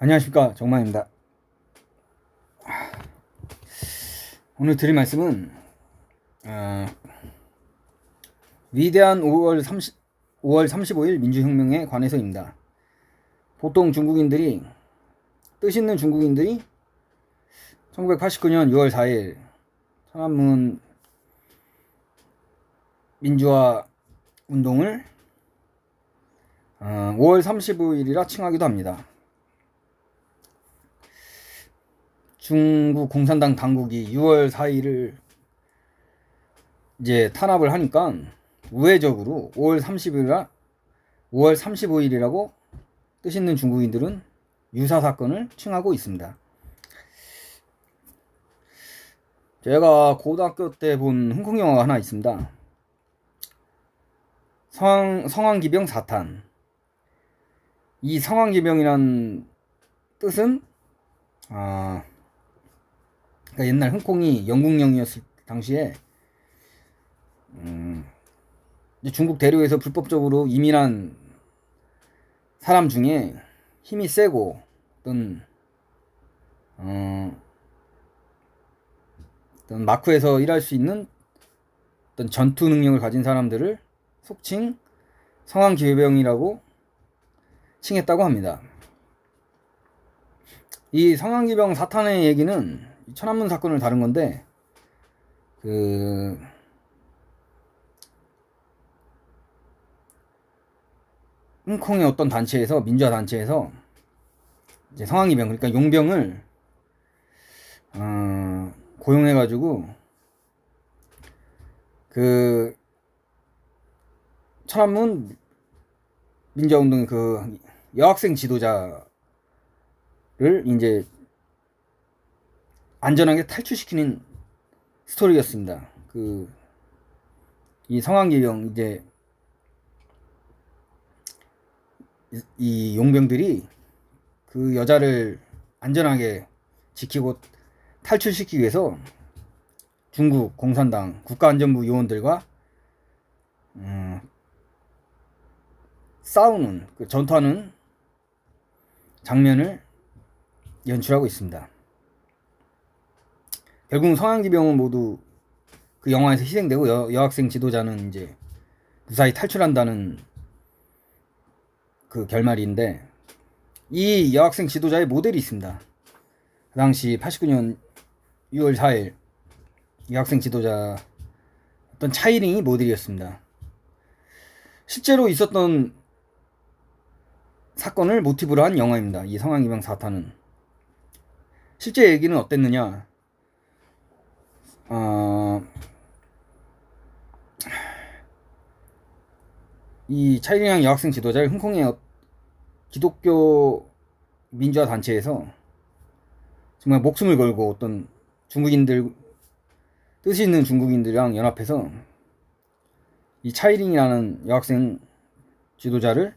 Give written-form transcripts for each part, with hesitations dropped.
안녕하십니까, 정만입니다. 오늘 드릴 말씀은 위대한 5월 35일 민주혁명에 관해서입니다. 보통 뜻있는 중국인들이 1989년 6월 4일 천안문 민주화 운동을 5월 35일이라 칭하기도 합니다. 중국 공산당 당국이 6월 4일을 이제 탄압을 하니까 우회적으로 5월 35일이라고 뜻 있는 중국인들은 유사 사건을 칭하고 있습니다. 제가 고등학교 때 본 홍콩 영화가 하나 있습니다. 성황기병 사탄. 이 성황기병이란 뜻은 그러니까 옛날 홍콩이 영국령이었을 당시에 중국 대륙에서 불법적으로 이민한 사람 중에 힘이 세고 어떤 마크에서 일할 수 있는 어떤 전투 능력을 가진 사람들을 속칭 성황기병이라고 칭했다고 합니다. 이 성황기병 사탄의 얘기는 천안문 사건을 다룬 건데, 홍콩의 어떤 단체에서, 민주화 단체에서 이제 성황기병, 그러니까 용병을 고용해가지고 천안문 민주화운동의 여학생 지도자를 이제 안전하게 탈출시키는 스토리였습니다. 이 성황기병, 이제 이 용병들이 그 여자를 안전하게 지키고 탈출시키기 위해서 중국 공산당 국가안전부 요원들과 싸우는, 전투하는 장면을 연출하고 있습니다. 결국 성황기병은 모두 그 영화에서 희생되고 여학생 지도자는 이제 무사히 탈출한다는 그 결말인데, 이 여학생 지도자의 모델이 있습니다. 그 당시 89년 6월 4일 여학생 지도자 어떤 차이링이 모델이었습니다. 실제로 있었던 사건을 모티브로 한 영화입니다. 이 성황기병 사탄은. 실제 얘기는 어땠느냐? 이 차이링 여학생 지도자를 홍콩의 기독교 민주화 단체에서 정말 목숨을 걸고 어떤 뜻이 있는 중국인들이랑 연합해서 이 차이링이라는 여학생 지도자를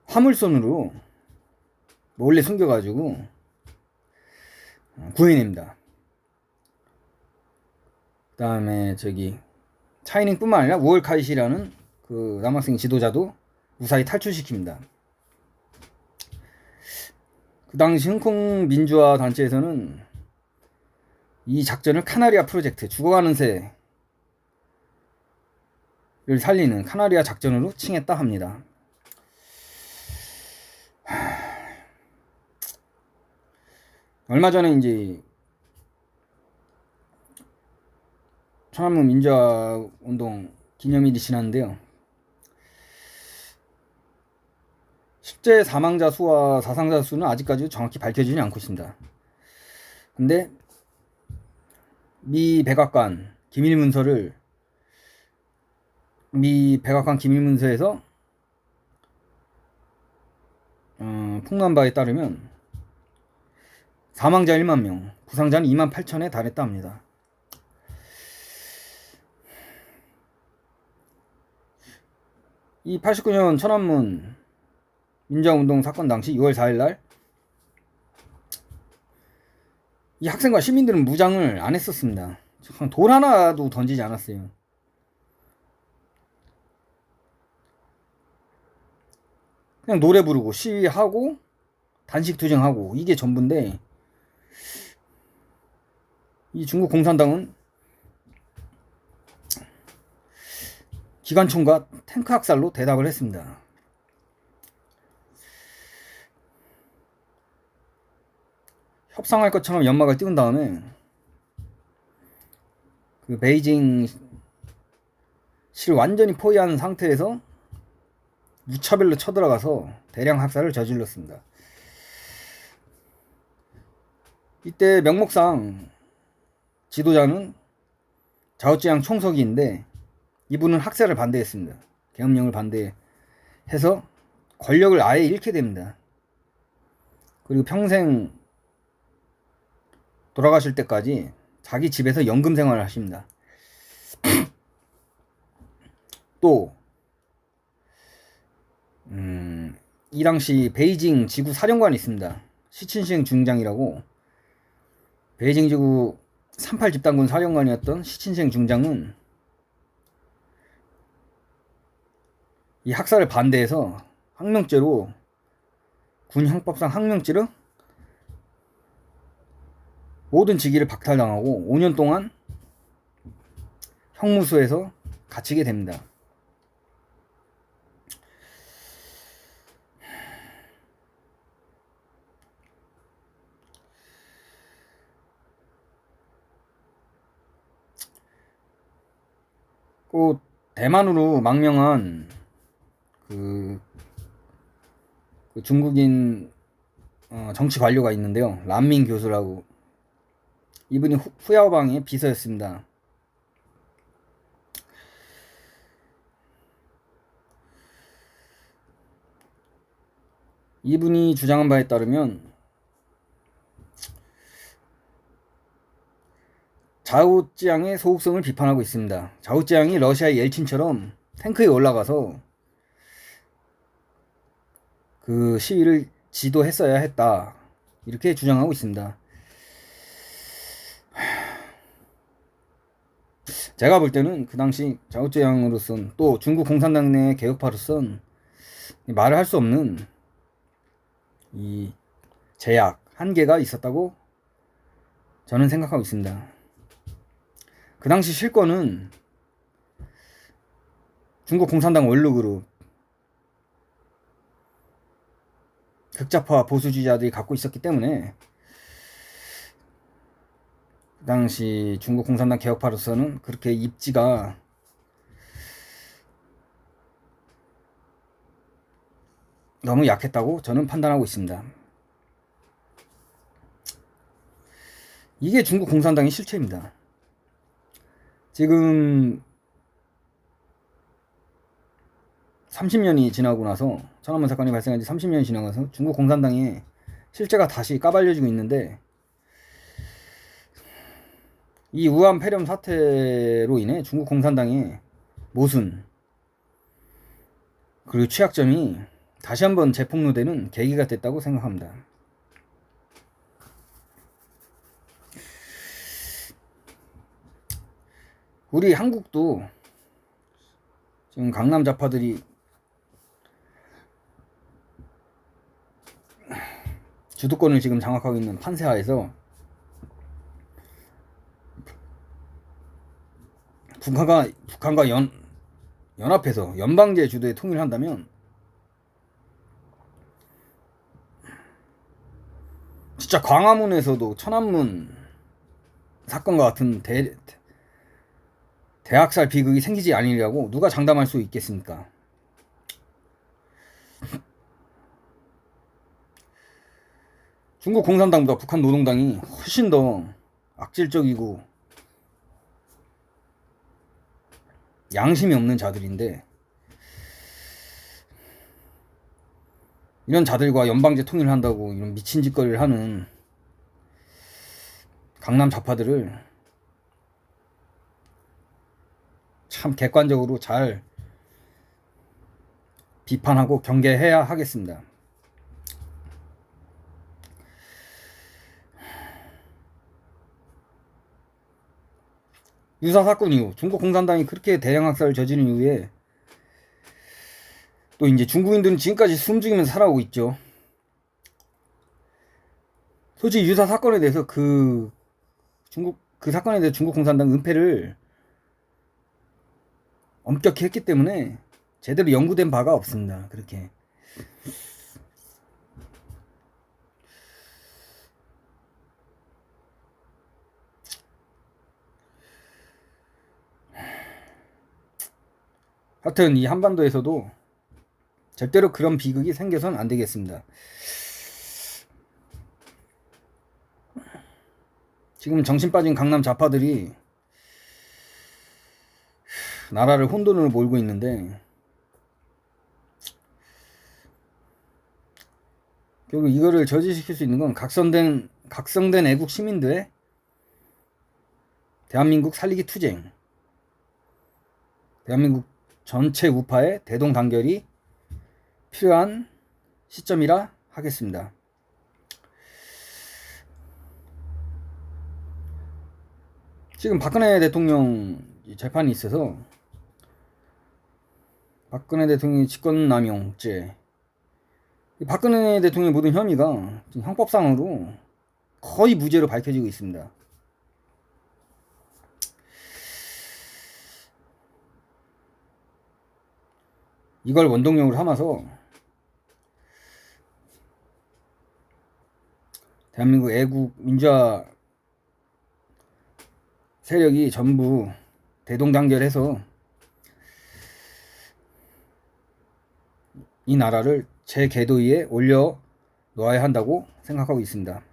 화물선으로 몰래 숨겨가지고 구해냅니다. 그 다음에 차이링뿐만 아니라 우월카이시라는 그 남학생 지도자도 무사히 탈출시킵니다. 그 당시 홍콩 민주화 단체에서는 이 작전을 카나리아 프로젝트, 죽어가는 새를 살리는 카나리아 작전으로 칭했다 합니다. 얼마 전에 이제 천안문 민주화 운동 기념일이 지났는데요. 실제 사망자 수와 사상자 수는 아직까지 정확히 밝혀지지 않고 있습니다. 근데 미 백악관 기밀문서에서 폭로한 바에 따르면 사망자 1만 명, 부상자는 2만 8천에 달했다 합니다. 이 89년 천안문 민주화운동 사건 당시 6월 4일날 이 학생과 시민들은 무장을 안 했었습니다. 돌 하나도 던지지 않았어요. 그냥 노래 부르고 시위하고 단식 투쟁하고 이게 전부인데, 이 중국 공산당은 기관총과 탱크 학살로 대답을 했습니다. 협상할 것처럼 연막을 띄운 다음에 그 베이징 시를 완전히 포위한 상태에서 무차별로 쳐들어가서 대량 학살을 저질렀습니다. 이때 명목상 지도자는 자오찌양 총석이인데, 이분은 학살을 반대했습니다. 계엄령을 반대해서 권력을 아예 잃게 됩니다. 그리고 평생 돌아가실 때까지 자기 집에서 연금 생활을 하십니다. 또 이 당시 베이징 지구 사령관이 있습니다. 시친시행 중장이라고. 베이징 지구 38 집단군 사령관이었던 시친시행 중장은 이 학살을 반대해서 항명죄로, 군 형법상 항명죄로 모든 직위를 박탈당하고 5년 동안 형무소에서 갇히게 됩니다. 그 대만으로 망명한 그 중국인 정치 관료가 있는데요. 란민 교수라고. 이분이 후야오방의 비서였습니다. 이분이 주장한 바에 따르면 자오찌양의 소극성을 비판하고 있습니다. 자오찌양이 러시아의 옐친처럼 탱크에 올라가서 그 시위를 지도했어야 했다, 이렇게 주장하고 있습니다. 제가 볼 때는 그 당시 자오찌양으로선, 또 중국 공산당 내 개혁파로선 말을 할 수 없는 이 제약, 한계가 있었다고 저는 생각하고 있습니다. 그 당시 실권은 중국 공산당 원로그룹, 극좌파 보수주의자들이 갖고 있었기 때문에 그 당시 중국 공산당 개혁파로서는 그렇게 입지가 너무 약했다고 저는 판단하고 있습니다. 이게 중국 공산당의 실체입니다. 지금 30년이 지나고 나서, 천안문 사건이 발생한 지 30년이 지나가서 중국 공산당의 실체가 다시 까발려지고 있는데, 이 우한 폐렴 사태로 인해 중국 공산당의 모순 그리고 취약점이 다시 한번 재폭로되는 계기가 됐다고 생각합니다. 우리 한국도 지금 강남 좌파들이 주도권을 지금 장악하고 있는 판세하에서 북한과 연합해서 연방제 주도에 통일을 한다면 진짜 광화문에서도 천안문 사건과 같은 대학살 비극이 생기지 않으리라고 누가 장담할 수 있겠습니까? 중국 공산당보다 북한 노동당이 훨씬 더 악질적이고 양심이 없는 자들인데, 이런 자들과 연방제 통일을 한다고 이런 미친 짓거리를 하는 강남 좌파들을 참 객관적으로 잘 비판하고 경계해야 하겠습니다. 유사 사건 이후 중국 공산당이 그렇게 대량 학살을 저지른 이후에 또 이제 중국인들은 지금까지 숨죽이면서 살아오고 있죠. 솔직히 유사 사건에 대해서 그 사건에 대해 중국 공산당 은폐를 엄격히 했기 때문에 제대로 연구된 바가 없습니다. 그렇게. 하여튼 이 한반도에서도 절대로 그런 비극이 생겨선 안 되겠습니다. 지금 정신 빠진 강남 좌파들이 나라를 혼돈으로 몰고 있는데 결국 이거를 저지시킬 수 있는 건 각성된 애국 시민들의 대한민국 살리기 투쟁, 대한민국 전체 우파의 대동단결이 필요한 시점이라 하겠습니다. 지금 박근혜 대통령 재판이 있어서 박근혜 대통령의 직권남용죄, 박근혜 대통령의 모든 혐의가 지금 형법상으로 거의 무죄로 밝혀지고 있습니다. 이걸 원동력으로 삼아서 대한민국 애국 민주화 세력이 전부 대동단결해서 이 나라를 제 궤도 위에 올려 놓아야 한다고 생각하고 있습니다.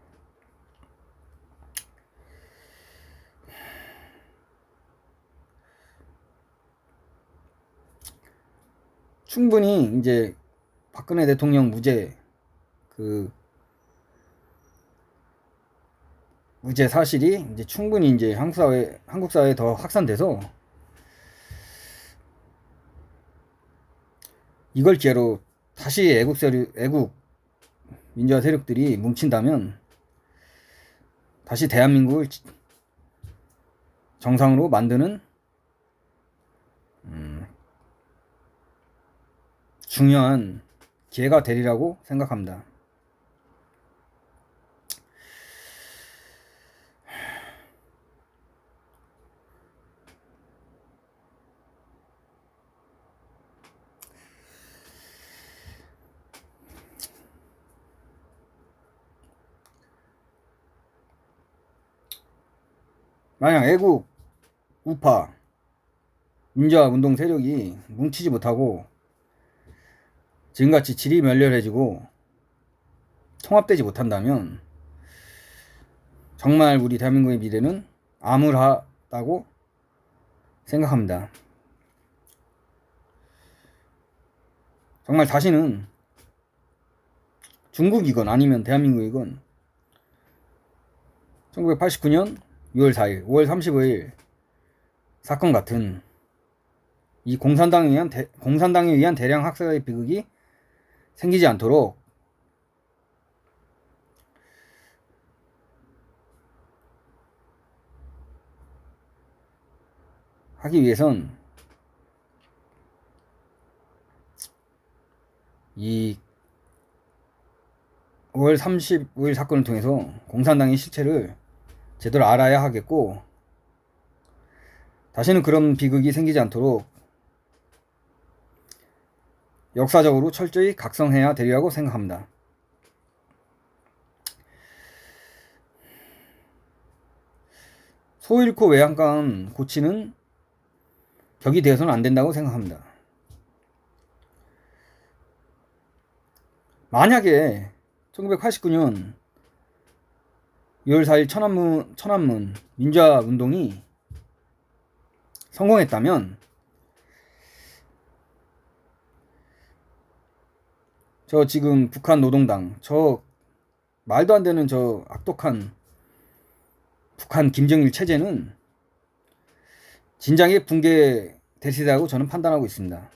충분히 이제 박근혜 대통령 무죄 사실이 이제 충분히 이제 한국 사회에 더 확산돼서 이걸 기회로 다시 애국 민주화 세력들이 뭉친다면 다시 대한민국을 정상으로 만드는 중요한 기회가 되리라고 생각합니다. 만약 애국 우파 민주화 운동 세력이 뭉치지 못하고 지금같이 질이 멸렬해지고 통합되지 못한다면 정말 우리 대한민국의 미래는 암울하다고 생각합니다. 정말 다시는 중국이건 아니면 대한민국이건 1989년 6월 4일, 5월 35일 사건 같은 이 공산당에 의한 대량 학살의 비극이 생기지 않도록 하기 위해선 이 5월 35일 사건을 통해서 공산당의 실체를 제대로 알아야 하겠고 다시는 그런 비극이 생기지 않도록 역사적으로 철저히 각성해야 되리라고 생각합니다. 소 잃고 외양간 고치는 격이 되어서는 안 된다고 생각합니다. 만약에 1989년 6월 4일 천안문 민주화 운동이 성공했다면 저 지금 북한 노동당 저 말도 안 되는 저 악독한 북한 김정일 체제는 진작에 붕괴될 시대라고 저는 판단하고 있습니다.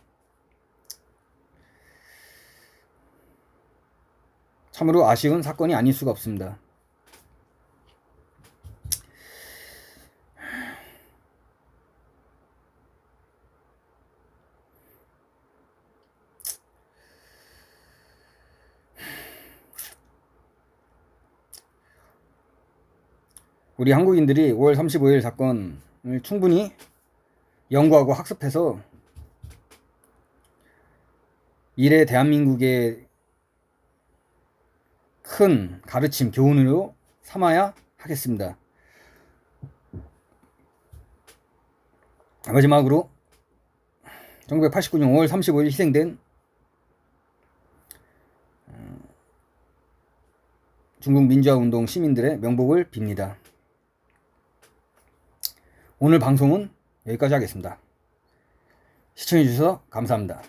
참으로 아쉬운 사건이 아닐 수가 없습니다. 우리 한국인들이 5월 35일 사건을 충분히 연구하고 학습해서 이래 대한민국의 큰 가르침, 교훈으로 삼아야 하겠습니다. 마지막으로 1989년 5월 35일 희생된 중국 민주화운동 시민들의 명복을 빕니다. 오늘 방송은 여기까지 하겠습니다. 시청해주셔서 감사합니다.